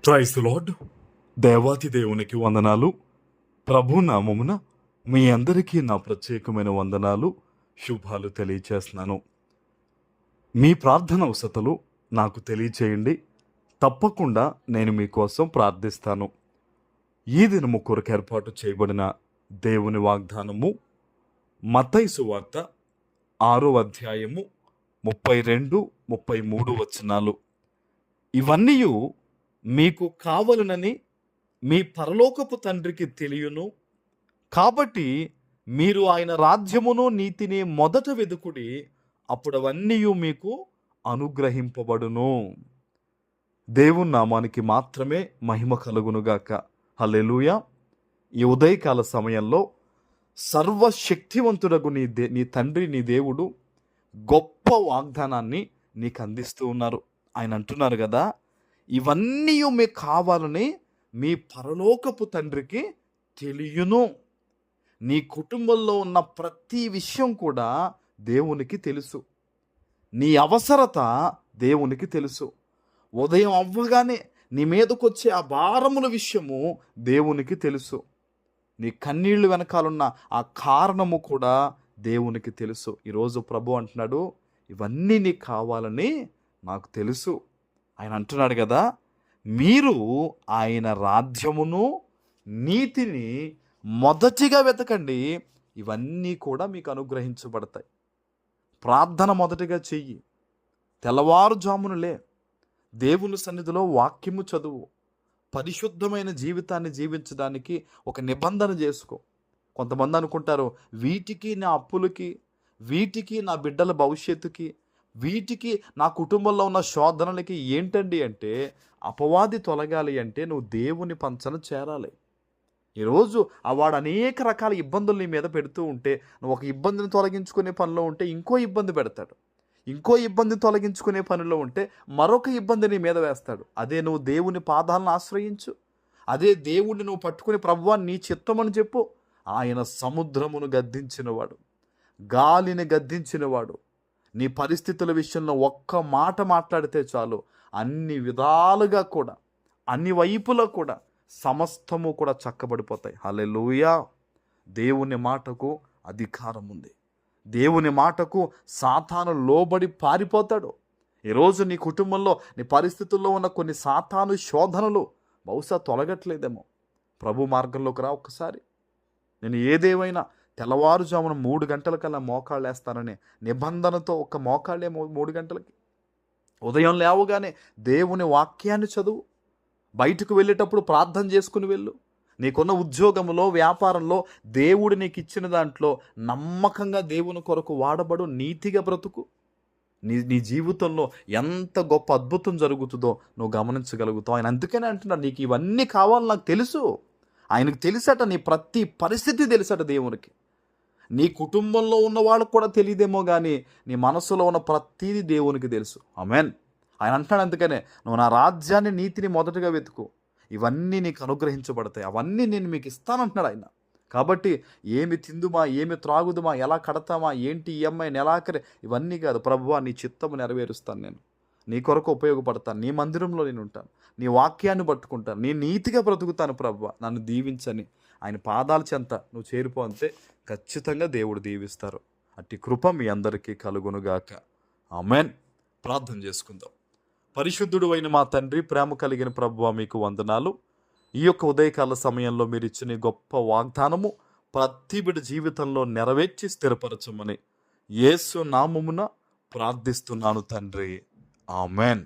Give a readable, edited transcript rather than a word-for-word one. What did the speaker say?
Praise the lord. దేవాతి దేవునికి వందనాలు. ప్రభు నామమున మీ అందరికీ నా ప్రత్యేకమైన వందనాలు, శుభాలు తెలియచేస్తున్నాను. మీ ప్రార్థన అవసరతలు నాకు తెలియచేయండి. తప్పకుండా నేను మీకోసం ప్రార్థిస్తాను. ఈ దినము కొరకు ఏర్పాటు చేయబడిన దేవుని వాగ్దానము మత్తయి సువార్త 6వ అధ్యాయము 32, 33 వచనాలు. ఇవన్నీ మీకు కావలనని మీ పరలోకపు తండ్రికి తెలియను. కాబట్టి మీరు ఆయన రాజ్యమును నీతిని మొదట వెదుకుడి, అప్పుడు అవన్నీ మీకు అనుగ్రహింపబడును. దేవుని నామానికి మాత్రమే మహిమ కలుగునుగాక. హల్లెలూయా. ఈ ఉదయకాల సమయంలో సర్వశక్తివంతుడగు నీ తండ్రి, నీ దేవుడు గొప్ప వాగ్దానాన్ని నీకు అందిస్తూ ఉన్నారు. ఆయన అంటున్నారు కదా, ఇవన్నీ మీకు కావాలని మీ పరలోకపు తండ్రికి తెలియను. నీ కుటుంబంలో ఉన్న ప్రతి విషయం కూడా దేవునికి తెలుసు. నీ అవసరత దేవునికి తెలుసు. ఉదయం అవ్వగానే నీ మీదకొచ్చే ఆ భారముల విషయము దేవునికి తెలుసు. నీ కన్నీళ్లు వెనకాలన్న ఆ కారణము కూడా దేవునికి తెలుసు. ఈరోజు ప్రభు అంటున్నాడు, ఇవన్నీ నీకు కావాలని నాకు తెలుసు. ఆయన అంటున్నాడు కదా, మీరు ఆయన రాజ్యమును నీతిని మొదటిగా వెతకండి, ఇవన్నీ కూడా మీకు అనుగ్రహించబడతాయి. ప్రార్థన మొదటిగా చెయ్యి. తెల్లవారుజామునులే దేవుని సన్నిధిలో వాక్యము చదువు. పరిశుద్ధమైన జీవితాన్ని జీవించడానికి ఒక నిబంధన చేసుకో. కొంతమంది అనుకుంటారు, వీటికి నా అప్పులకి, వీటికి నా బిడ్డల భవిష్యత్తుకి, వీటికి నా కుటుంబంలో ఉన్న శోధనలకి ఏంటండి అంటే, అపవాది తొలగాలి అంటే నువ్వు దేవుని పంచన చేరాలి. ఈరోజు వాడు అనేక రకాల ఇబ్బందులు నీ మీద పెడుతూ ఉంటే, నువ్వు ఒక ఇబ్బందిని తొలగించుకునే పనిలో ఉంటే ఇంకో ఇబ్బంది పెడతాడు. ఇంకో ఇబ్బంది తొలగించుకునే పనిలో ఉంటే మరొక ఇబ్బంది నీ మీద వేస్తాడు. అదే నువ్వు దేవుని పాదాలను ఆశ్రయించు. అదే దేవుణ్ణి నువ్వు పట్టుకుని, ప్రభువా నీ చిత్తమని చెప్పు. ఆయన సముద్రమును గద్దించినవాడు, గాలిని గద్దించినవాడు. నీ పరిస్థితుల విషయంలో ఒక్క మాట మాట్లాడితే చాలు, అన్ని విధాలుగా కూడా, అన్ని వైపులా కూడా సమస్తము కూడా చక్కబడిపోతాయి. హల్లెలూయా. దేవుని మాటకు అధికారం ఉంది. దేవుని మాటకు సాతాను లోబడి పారిపోతాడు. ఈరోజు నీ కుటుంబంలో, నీ పరిస్థితుల్లో ఉన్న కొన్ని సాతాను శోధనలు బహుశా తొలగట్లేదేమో. ప్రభు మార్గంలోకి రా ఒక్కసారి. నేను ఏదేమైనా తెల్లవారుజామున 3 గంటలకల్లా మోకాళ్ళు వేస్తాననే నిబంధనతో ఒక మోకాళ్ళే 3 గంటలకి. ఉదయం లేవగానే దేవుని వాక్యాన్ని చదువు. బయటకు వెళ్ళేటప్పుడు ప్రార్థన చేసుకుని వెళ్ళు. నీకున్న ఉద్యోగంలో, వ్యాపారంలో, దేవుడు నీకు ఇచ్చిన దాంట్లో నమ్మకంగా దేవుని కొరకు వాడబడు, నీతిగా బ్రతుకు. నీ జీవితంలో ఎంత గొప్ప అద్భుతం జరుగుతుందో నువ్వు గమనించగలుగుతావు. ఆయన అందుకనే అంటున్నాడు, నీకు ఇవన్నీ కావాలని నాకు తెలుసు. ఆయనకు తెలుసట, నీ ప్రతి పరిస్థితి తెలుసట దేవునికి. నీ కుటుంబంలో ఉన్న వాళ్ళకు కూడా తెలియదేమో కానీ నీ మనసులో ఉన్న ప్రతిదీ దేవునికి తెలుసు. ఆమేన్. ఆయన అంటాడు అందుకనే, నువ్వు నా రాజ్యాన్ని, నీతిని మొదటగా వెతుకు, ఇవన్నీ నీకు అనుగ్రహించబడతాయి, అవన్నీ నేను మీకు ఇస్తానంటున్నాడు ఆయన. కాబట్టి ఏమి తిందుమా, ఏమి త్రాగుదుమా, ఎలా కడతామా, ఏంటి ఈఎంఐ, నెలాఖరి, ఇవన్నీ కాదు. ప్రభువా నీ చిత్తము నెరవేరుస్తాను, నేను నీ కొరకు ఉపయోగపడతాను, నీ మందిరంలో నేను ఉంటాను, నీ వాక్యాన్ని పట్టుకుంటాను, నీ నీతిగా బ్రతుకుతాను, ప్రభువా నన్ను దీవించని ఆయన పాదాల చెంత నువ్వు చేరిపో అంతే, ఖచ్చితంగా దేవుడు దీవిస్తారు. అట్టి కృప మీ అందరికీ కలుగునుగాక. ఆమేన్. ప్రార్థన చేసుకుందాం. పరిశుద్ధుడు అయిన మా తండ్రి, ప్రేమ కలిగిన ప్రభువా మీకు వందనాలు. ఈ యొక్క ఉదయకాల సమయంలో మీరు ఇచ్చిన గొప్ప వాగ్దానము ప్రతి బిడ్డ జీవితంలో నెరవేర్చి స్థిరపరచమని యేసు నామమున ప్రార్థిస్తున్నాను తండ్రి. ఆమేన్.